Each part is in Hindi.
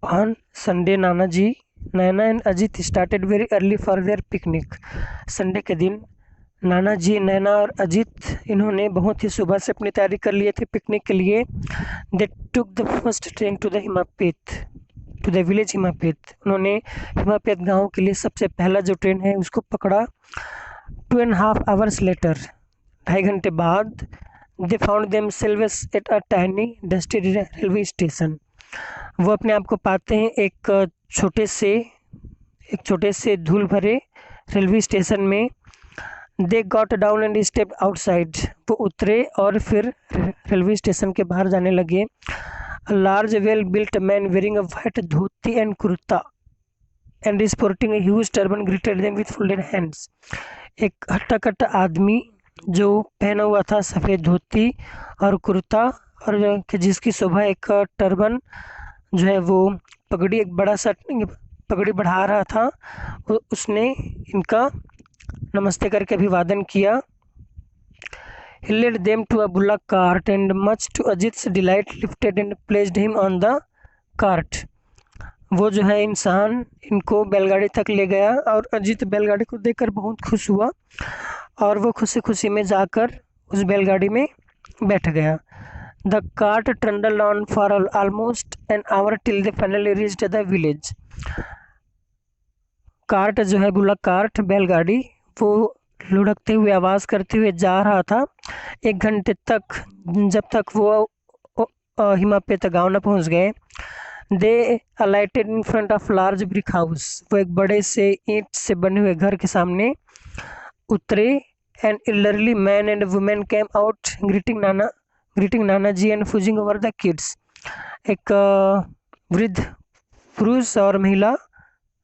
On Sunday, Naina and Ajit started very early for their picnic. Sunday के दिन नाना जी, नैना और अजीत इन्होंने बहुत ही सुबह से अपनी तैयारी कर लिए थे पिकनिक के लिए. They took the first train to the Himapet, to the village Himapet. उन्होंने हिमापेत गांव के लिए सबसे पहला जो ट्रेन है उसको पकड़ा. 2.5 hours later, 2.5 घंटे बाद, they found themselves at a tiny dusty railway station. वो अपने आप को पाते हैं एक छोटे से धूल भरे रेलवे स्टेशन में. They got down and step outside. वो उतरे और फिर रेलवे स्टेशन के बाहर जाने लगे. A large well built man wearing a white dhoti and kurta and sporting a huge turban greeted them with folded hands. एक हट्टा कट्टा आदमी जो पहना हुआ था सफ़ेद धोती और कुर्ता, और जिसकी शोभा एक टर्बन जो है वो पगड़ी, एक बड़ा सा पगड़ी बढ़ा रहा था, उसने इनका नमस्ते करके अभिवादन किया. He led them to a bullock cart and much to Ajit's delight lifted and placed him on the cart. वो जो है इंसान इनको बैलगाड़ी तक ले गया और अजीत बैलगाड़ी को देखकर बहुत खुश हुआ और वो खुशी खुशी में जाकर उस बैलगाड़ी में बैठ गया. The cart trundled on for almost an hour till they finally reached the village. Cart जो है, बुलक कार्ट, बैलगाड़ी, वो लुढ़कते हुए आवाज़ करते हुए जा रहा था 1 घंटे तक, जब तक वो हिमापेत गाँव न पहुंच गए. They alighted in front of large brick house. वो एक बड़े से ईंट से बने हुए घर के सामने उतरे. An elderly man and women came out greeting Nana ji and फूजिंग over the kids. एक वृद्ध पुरुष और महिला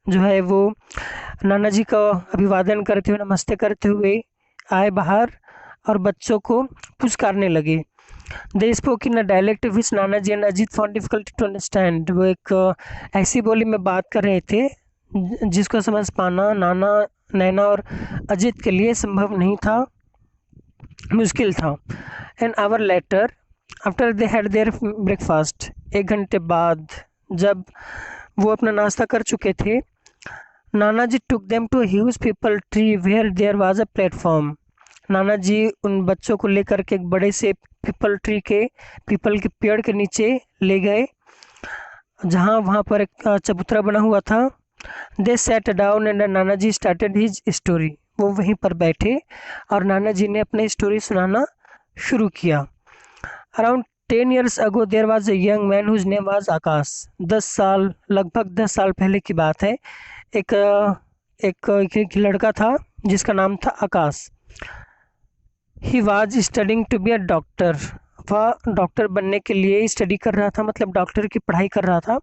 जो है वो नाना जी का अभिवादन करते हुए, नमस्ते करते हुए आए बाहर और बच्चों को पुचकारने लगे. They spoke in a dialect which Nana ji and Ajit found difficult to understand. वो एक ऐसी बोली में बात कर रहे थे जिसको समझ पाना नैना और अजीत के लिए संभव नहीं था, मुश्किल था. An hour later after they had there breakfast. 1 घंटे बाद जब वो अपना नाश्ता कर चुके थे, नाना ji took them to huge peepal tree where there was a platform. नाना जी उन बच्चों को लेकर के एक बड़े से पीपल के पेड़ के नीचे ले गए जहाँ वहाँ पर एक चबूतरा बना हुआ था. दे set down and Nana ji started his story. वो वहीं पर बैठे और नाना जी ने अपनी स्टोरी सुनाना शुरू किया. Around 10 years ago there was a young man whose name was आकाश. लगभग 10 साल पहले की बात है. एक लड़का था जिसका नाम था Akash. He was studying to be a doctor. वह डॉक्टर बनने के लिए स्टडी कर रहा था, मतलब डॉक्टर की पढ़ाई कर रहा था.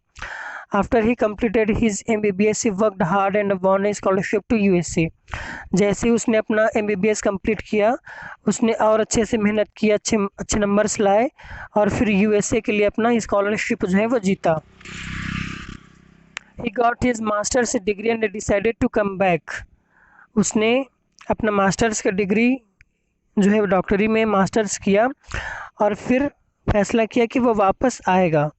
After he completed his MBBS he worked hard and won a scholarship to USA. जैसे ही उसने अपना MBBS कंप्लीट किया, उसने और अच्छे से मेहनत की, अच्छे नंबर्स लाए और फिर USA के लिए अपना स्कॉलरशिप जो है वो जीता. He got his master's degree and decided to come back. उसने अपना मास्टर्स का डिग्री जो है डॉक्टरी में मास्टर्स किया और फिर फैसला किया कि वो वापस आएगा.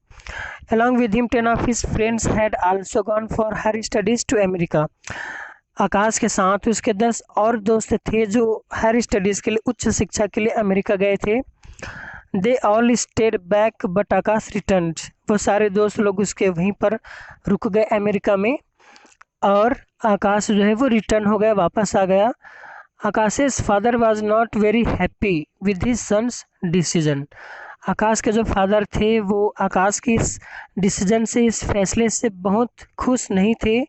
Along with him 10 of his friends had also gone for higher studies to America. आकाश के साथ उसके 10 और दोस्त थे जो हायर स्टडीज़ के लिए, उच्च शिक्षा के लिए अमेरिका गए थे. They all stayed back but Akash returned. वो सारे दोस्त लोग उसके वहीं पर रुक गए अमेरिका में और आकाश जो है वो रिटर्न हो गया, वापस आ गया. Akash's father was not very happy with his son's decision. Akash के जो फादर थे वो आकाश की इस डिसीजन से, इस फैसले से बहुत खुश नहीं थे.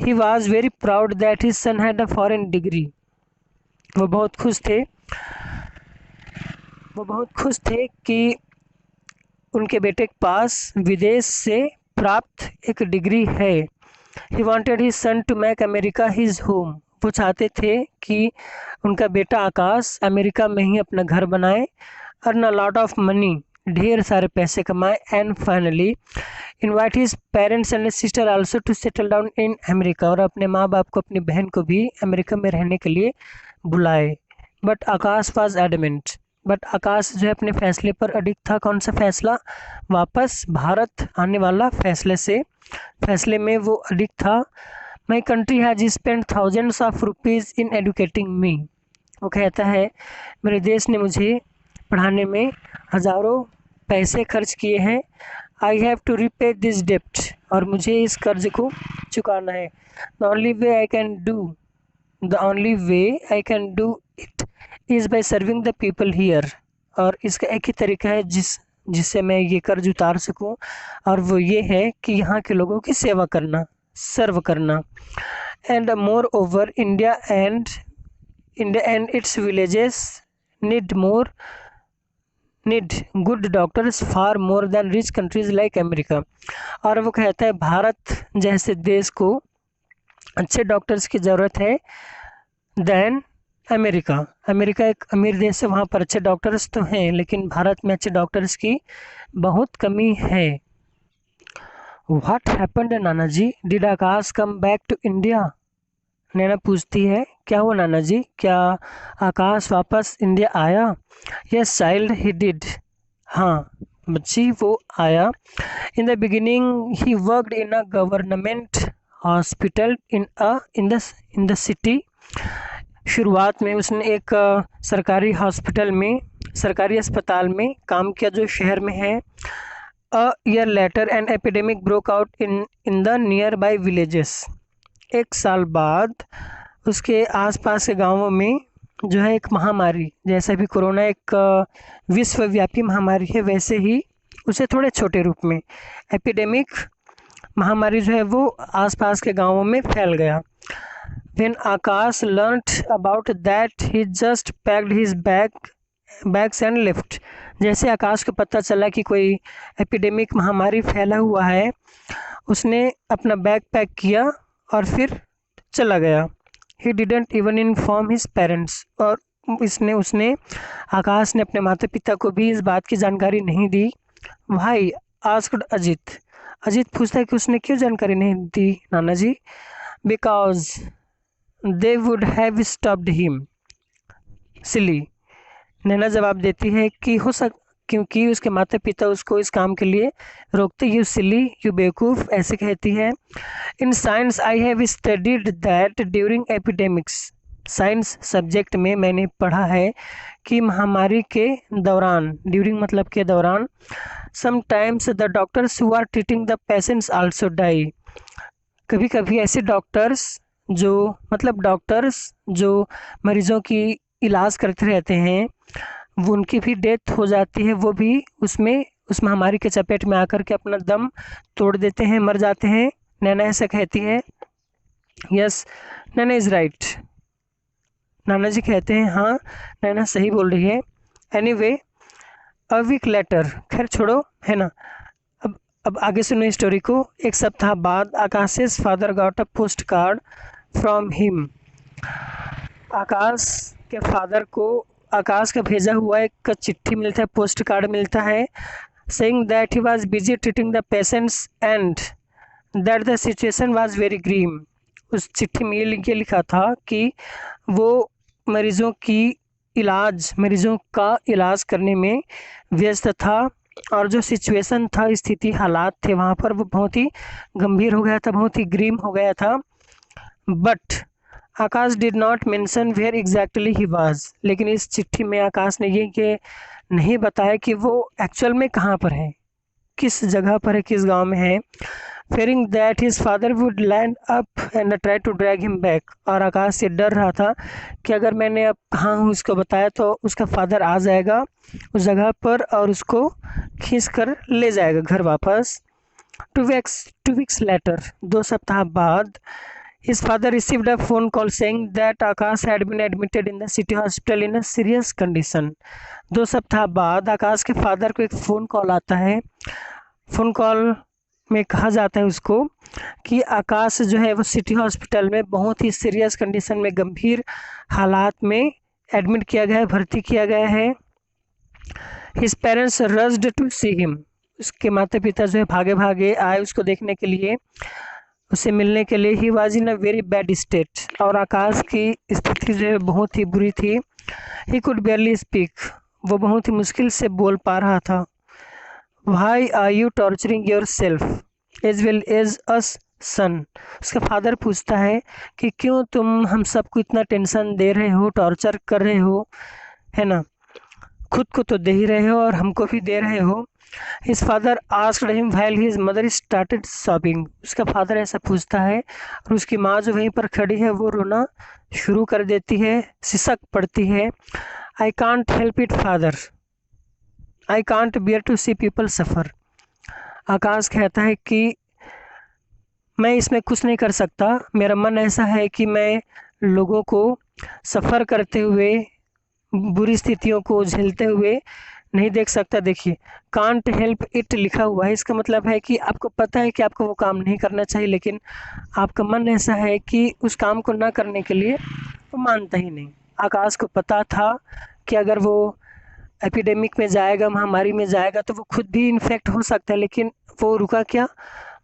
He was very proud that his son had a foreign degree. वो बहुत खुश थे कि उनके बेटे के पास विदेश से प्राप्त एक डिग्री है. He wanted his son to make America his home. वो चाहते थे कि उनका बेटा आकाश अमेरिका में ही अपना घर बनाए, earn a lot of money, ढेर सारे पैसे कमाए. And finally invite his parents and sister also to settle down in America. और अपने माँ बाप को, अपनी बहन को भी अमेरिका में रहने के लिए बुलाए. But Akash was adamant. But Akash जो है अपने फैसले पर अडिग था. कौन सा फैसला? वापस भारत आने वाला फैसले से फैसले में वो अडिग था। My country has spend thousands of rupees in educating me. वो कहता है मेरे देश ने मुझे पढ़ाने में हज़ारों पैसे खर्च किए हैं। I have to repay this डेप्ट, और मुझे इस कर्ज को चुकाना है। The only way I can do the only way I can do it is by serving the people here. और इसका एक ही तरीका है जिससे मैं ये कर्ज उतार सकूं, और वो ये है कि यहाँ के लोगों की सेवा करना, सर्व करना। And more over India and it's villages need good doctors far more than rich countries like America. और वो कहता है भारत जैसे देश को अच्छे डॉक्टर्स की ज़रूरत है देन अमेरिका। अमेरिका एक अमीर देश है, वहाँ पर अच्छे डॉक्टर्स तो हैं, लेकिन भारत में अच्छे डॉक्टर्स की बहुत कमी है। What happened Nana ji, did Akash come back to India? Naina पूछती है क्या हुआ नाना जी, क्या आकाश वापस इंडिया आया? Yes child he did. हाँ बच्ची वो आया। In the beginning he worked in a government hospital in the city. शुरुआत में उसने एक सरकारी हॉस्पिटल में, सरकारी अस्पताल में काम किया जो शहर में है। A year later an epidemic broke out in the near by villages. एक साल बाद उसके आसपास के गांवों में जो है एक महामारी, जैसे भी कोरोना एक विश्वव्यापी महामारी है, वैसे ही उसे थोड़े छोटे रूप में एपिडेमिक महामारी जो है वो आसपास के गांवों में फैल गया। When Akash learnt about that, he just packed his bags and left. जैसे आकाश को पता चला कि कोई एपिडेमिक महामारी फैला हुआ है, उसने अपना बैग पैक किया और फिर चला गया। He didn't even inform his parents. और उसने आकाश ने अपने माता पिता को भी इस बात की जानकारी नहीं दी। भाई आस्क्ड अजित पूछता है कि उसने क्यों जानकारी नहीं दी नाना जी? Because they would have stopped him. Silly. नैना जवाब देती है कि क्योंकि उसके माता पिता उसको इस काम के लिए रोकते। यू सिली, यू बेवकूफ़, ऐसे कहती है। In science I have studied that during epidemics. Science subject में मैंने पढ़ा है कि महामारी के दौरान, ड्यूरिंग मतलब के दौरान, sometimes the doctors who are treating the patients also die. कभी कभी ऐसे डॉक्टर्स जो मरीजों की इलाज करते रहते हैं, वो उनकी भी डेथ हो जाती है, वो भी उस महामारी के चपेट में आकर के अपना दम तोड़ देते हैं, मर जाते हैं। नैना ऐसा कहती है। Yes Naina is right. नाना जी कहते हैं हाँ नैना सही बोल रही है। एनीवे अ वीक लेटर, खैर छोड़ो है ना, अब आगे सुनो स्टोरी को। एक सप्ताह बाद Akash's father got a post card from him. Akash के फादर को आकाश का भेजा हुआ एक चिट्ठी मिलता है, पोस्ट कार्ड मिलता है, saying that he was busy treating the patients and that the situation was very grim. उस चिट्ठी में ये लिखा था कि वो मरीजों का इलाज करने में व्यस्त था, और जो सिचुएशन था, स्थिति, हालात थे वहाँ पर, वो बहुत ही गंभीर हो गया था, बहुत ही ग्रीम हो गया था। But Akash did not mention where exactly he was. लेकिन इस चिट्ठी में आकाश ने ये नहीं बताया कि वो एक्चुअल में कहाँ पर है, किस जगह पर है, किस गांव में है। Fearing that his father would land up and try to drag him back. और आकाश से डर रहा था कि अगर मैंने अब कहाँ हूँ उसको बताया तो उसका फादर आ जाएगा उस जगह पर और उसको खींच कर ले जाएगा घर वापस। 2 weeks later, 2 सप्ताह बाद, his father received a phone call saying that Akash had been admitted in the city hospital in a serious condition. 2 सप्ताह बाद आकाश के फादर को एक फ़ोन कॉल आता है। फ़ोन कॉल में कहा जाता है उसको कि आकाश जो है वो सिटी हॉस्पिटल में बहुत ही सीरियस कंडीशन में, गंभीर हालात में एडमिट किया गया है, भर्ती किया गया है। His parents rushed to see him. उसके माता पिता जो है भागे भागे आए उसको देखने के लिए, उससे मिलने के लिए। He was in a very bad state. और आकाश की स्थिति जो है बहुत ही बुरी थी। He could barely speak. वो बहुत ही मुश्किल से बोल पा रहा था। Why are you torturing yourself? As well as us son. उसका फादर पूछता है कि क्यों तुम हम सबको इतना टेंशन दे रहे हो, टॉर्चर कर रहे हो, है ना, खुद को तो दे ही रहे हो और हमको भी दे रहे हो। His father asked him while his mother started sobbing. उसका फादर ऐसा पूछता है और उसकी माँ जो वहीं पर खड़ी है वो रोना शुरू कर देती है, सिसक पड़ती है। I can't help it father, I can't beer to see people सफ़र। आकाश कहता है कि मैं इसमें कुछ नहीं कर सकता, मेरा मन ऐसा है कि मैं लोगों को सफ़र करते हुए, बुरी स्थितियों को झेलते हुए नहीं देख सकता। देखिए, कांट हेल्प इट लिखा हुआ है, इसका मतलब है कि आपको पता है कि आपको वो काम नहीं करना चाहिए, लेकिन आपका मन ऐसा है कि उस काम को ना करने के लिए वो मानता ही नहीं। आकाश को पता था कि अगर वो एपिडेमिक में जाएगा, महामारी में जाएगा, तो वो खुद भी इन्फेक्ट हो सकता है, लेकिन वो रुका क्या,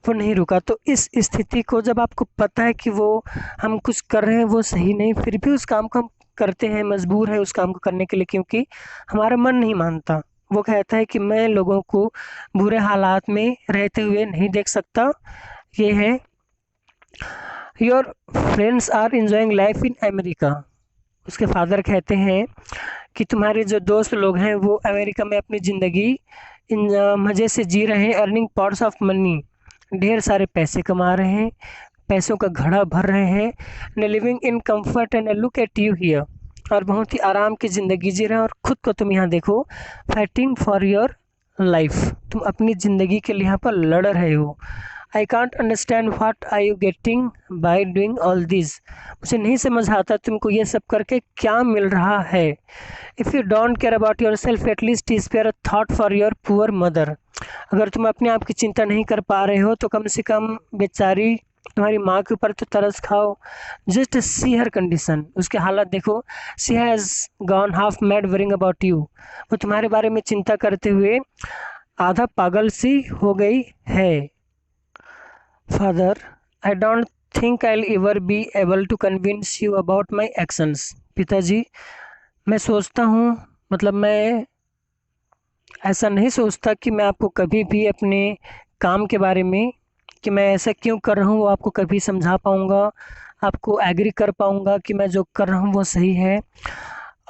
वो नहीं रुका। तो इस स्थिति को जब आपको पता है कि वो हम कुछ कर रहे हैं वो सही नहीं, फिर भी उस काम को हम करते हैं, मजबूर है उस काम को करने के लिए, क्योंकि हमारा मन नहीं मानता। वो कहता है कि मैं लोगों को बुरे हालात में रहते हुए नहीं देख सकता। ये है, your friends are enjoying life in America. उसके फादर कहते हैं कि तुम्हारे जो दोस्त लोग हैं वो अमेरिका में अपनी ज़िंदगी इन मज़े से जी रहे हैं, अर्निंग पॉट्स ऑफ मनी, ढेर सारे पैसे कमा रहे हैं, पैसों का घड़ा भर रहे हैं, न living in comfort and look at you here, और बहुत ही आराम की ज़िंदगी जी रहे हैं, और ख़ुद को तुम यहाँ देखो, फाइटिंग फॉर योर लाइफ, तुम अपनी ज़िंदगी के लिए यहाँ पर लड़ रहे हो। I can't understand what are you getting by doing all this. मुझे नहीं समझ आता तुमको ये सब करके क्या मिल रहा है। If you don't care about your self at least spare a thought for your poor mother. अगर तुम अपने आप की चिंता नहीं कर पा रहे हो तो कम से कम बेचारी तुम्हारी माँ के ऊपर तो तरस खाओ। जस्ट सी हर कंडीशन, उसके हालत देखो। She has gone half mad worrying about you. वो तुम्हारे बारे में चिंता करते हुए आधा पागल सी हो गई है। Father, I don't think I will ever be able to convince you about my actions. पिताजी, मैं सोचता हूँ, मतलब मैं ऐसा नहीं सोचता कि मैं आपको कभी भी अपने काम के बारे में, कि मैं ऐसा क्यों कर रहा हूँ, वो आपको कभी समझा पाऊँगा, आपको एग्री कर पाऊँगा कि मैं जो कर रहा हूँ वो सही है।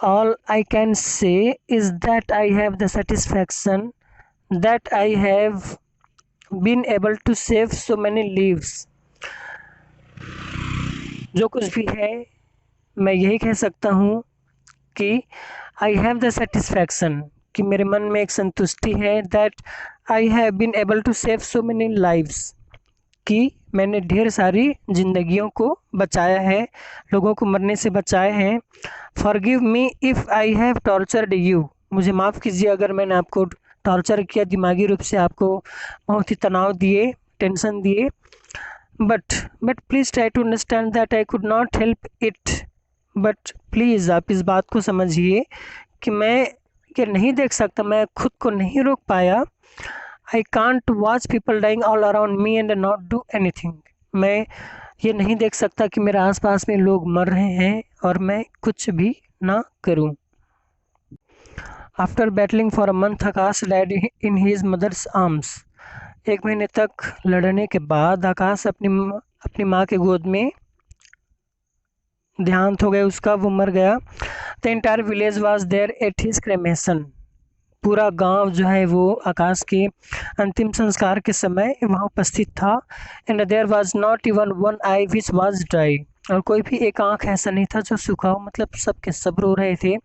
All I can say is that I have the satisfaction that I have been able to save so many lives. जो कुछ भी है मैं यही कह सकता हूँ कि आई हैव द सेटिस्फैक्शन, कि मेरे मन में एक संतुष्टि है, that I have been able to save so many lives, कि मैंने ढेर सारी जिंदगियों को बचाया है, लोगों को मरने से बचाए हैं। Forgive me if I have tortured you. मुझे माफ़ कीजिए अगर मैंने आपको टॉर्चर किया, दिमागी रूप से आपको बहुत ही तनाव दिए, टेंशन दिए। But please try to understand that I could not help it. But please आप इस बात को समझिए कि मैं ये नहीं देख सकता, मैं खुद को नहीं रोक पाया। I can't watch people dying all around me and not do anything. मैं ये नहीं देख सकता कि मेरे आसपास में लोग मर रहे हैं और मैं कुछ भी ना करूं। After battling for a month, Akash died in his mother's arms. 1 महीने तक लड़ने के बाद आकाश अपनी माँ के गोद में देहांत हो गया उसका, वो मर गया। The entire village was there at his cremation. पूरा गांव जो है वो आकाश के अंतिम संस्कार के समय वहाँ उपस्थित था। And there was not even one eye which was dry. और कोई भी एक आंख ऐसा नहीं था जो सूखा हो, मतलब सब के सब रो रहे थे।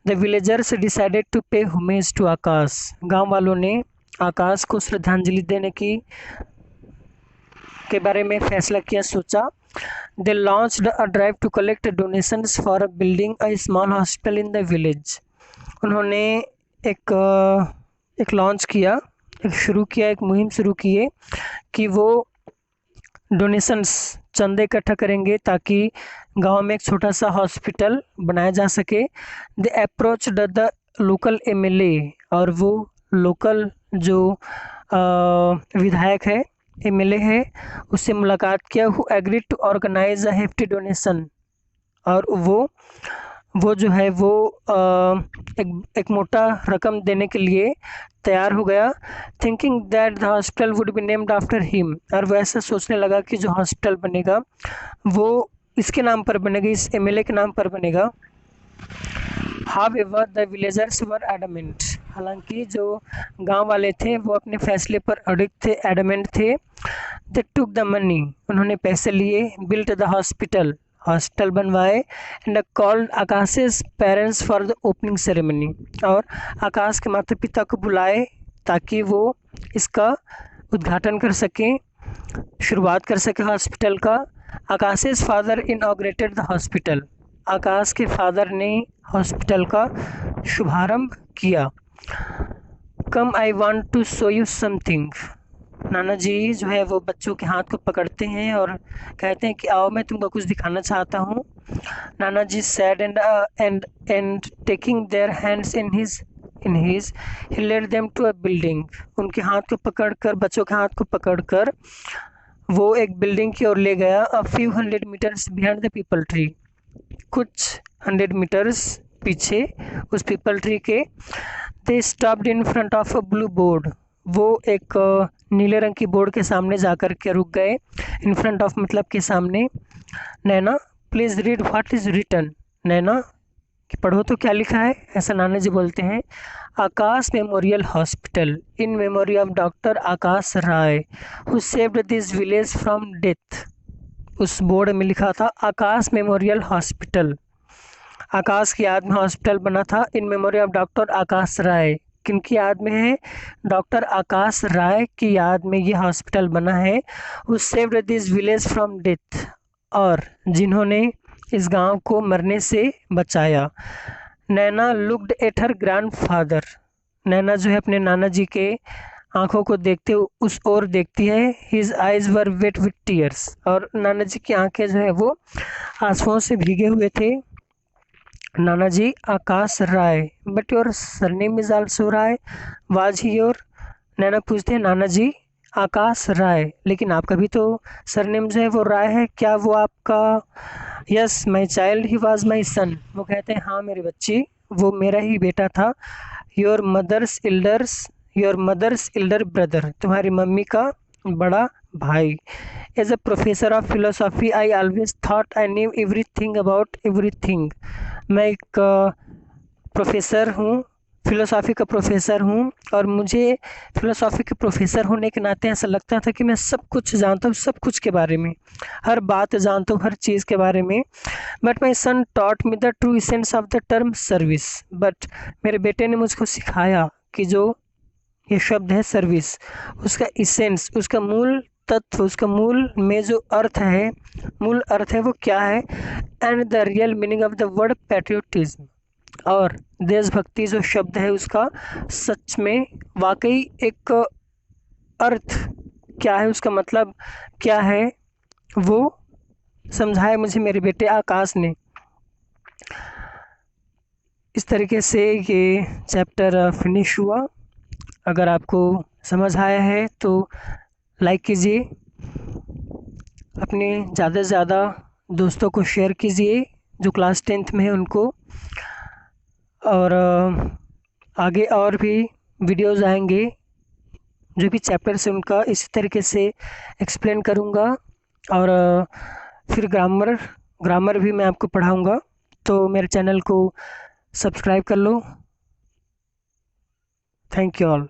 The villagers decided to pay homage to Akash. गांव वालों ने आकाश को श्रद्धांजलि देने के बारे में फैसला किया, सोचा। They launched a drive to collect donations for building a small hospital in the village. उन्होंने एक लॉन्च किया, एक मुहिम शुरू किए कि वो डोनेशंस, चंदे इकट्ठा करेंगे ताकि गांव में एक छोटा सा हॉस्पिटल बनाया जा सके। The approach the local MLA. और वो लोकल जो विधायक है, एमएलए है, उससे मुलाकात किया। Who agreed to organise a hefty donation. और वो वो जो है वो एक मोटा रकम देने के लिए तैयार हो गया, thinking that the hospital would be named after him. और वो ऐसा सोचने लगा कि जो हॉस्पिटल बनेगा वो इसके नाम पर बनेगा, इस एमएलए के नाम पर बनेगा। However, the villagers were adamant। हालांकि जो गांव वाले थे वो अपने फैसले पर अडिग थे, एडमेंट थे। They took the money। उन्होंने पैसे लिए, built the hospital। हॉस्पिटल बनवाए, and called Akash's parents for the opening ceremony. और आकाश के माता पिता को बुलाए ताकि वो इसका उद्घाटन कर सकें, शुरुआत कर सके हॉस्पिटल का। Akash's father inaugurated the hospital. Akash के फादर ने हॉस्पिटल का शुभारंभ किया। Come I want to show you something. नाना जी जो है वो बच्चों के हाथ को पकड़ते हैं और कहते हैं कि आओ मैं तुमको कुछ दिखाना चाहता हूँ। नाना जी said and taking their hands in his he led them to a building. उनके हाथ को पकड़कर, बच्चों के हाथ को पकड़कर वो एक बिल्डिंग की ओर ले गया। A few 100 metres behind the peepal tree. कुछ 100 मीटर्स पीछे उस पीपल ट्री के। They stopped in front of a blue board. वो एक नीले रंग की बोर्ड के सामने जाकर के रुक गए। इन फ्रंट ऑफ मतलब के सामने। Naina please read what is written. Naina कि पढ़ो तो क्या लिखा है, ऐसा नाना जी बोलते हैं। Akash memorial hospital in memory of doctor Akash Rai who saved this village from death. उस बोर्ड में लिखा था आकाश मेमोरियल हॉस्पिटल। आकाश की याद में हॉस्पिटल बना था, इन मेमोरी ऑफ डॉक्टर आकाश राय। किनकी याद में है? डॉक्टर आकाश राय की याद में ये हॉस्पिटल बना है। Who saved this village from death. और जिन्होंने इस गांव को मरने से बचाया। नैना लुक्ड एट हर ग्रैंडफादर। नैना जो है अपने नाना जी के आंखों को देखते उस ओर देखती है। His eyes were wait with tears. और नाना जी की आंखें जो है वो आंसुओं से भीगे हुए थे। नाना जी Akash Rai, but your surname is also Rai, was he your. Naina पूछते हैं नाना जी आकाश राय, लेकिन आपका भी तो सरनेम जो है वो राय है, क्या वो आपका? Yes my child he was my son. वो कहते हैं हाँ मेरी बच्ची, वो मेरा ही बेटा था। योर मदर्स इल्डर ब्रदर, तुम्हारी मम्मी का बड़ा भाई। As a professor of philosophy I always thought I knew everything about everything. मैं एक प्रोफेसर हूँ, फिलोसॉफी का प्रोफेसर हूँ, और मुझे फिलोसॉफी के प्रोफेसर होने के नाते ऐसा लगता था कि मैं सब कुछ जानता हूँ, सब कुछ के बारे में, हर बात जानता हूँ, हर चीज़ के बारे में। But my son taught me the true essence of the term service. But मेरे बेटे ने मुझको सिखाया कि जो ये शब्द है सर्विस, उसका इसेंस, उसका मूल तत्व, उसका मूल में जो अर्थ है, मूल अर्थ है वो क्या है। And the real meaning of the word patriotism. और देशभक्ति जो शब्द है उसका सच में वाकई एक अर्थ क्या है, उसका मतलब क्या है, वो समझाया मुझे मेरे बेटे आकाश ने। इस तरीके से ये चैप्टर फिनिश हुआ। अगर आपको समझ आया है तो लाइक कीजिए, अपने ज़्यादा से ज़्यादा दोस्तों को शेयर कीजिए जो क्लास 10th में है उनको। और आगे और भी वीडियोस आएंगे जो भी चैप्टर्स है उनका इसी तरीके से एक्सप्लेन करूँगा। और फिर ग्रामर भी मैं आपको पढ़ाऊँगा, तो मेरे चैनल को सब्सक्राइब कर लो। Thank you all.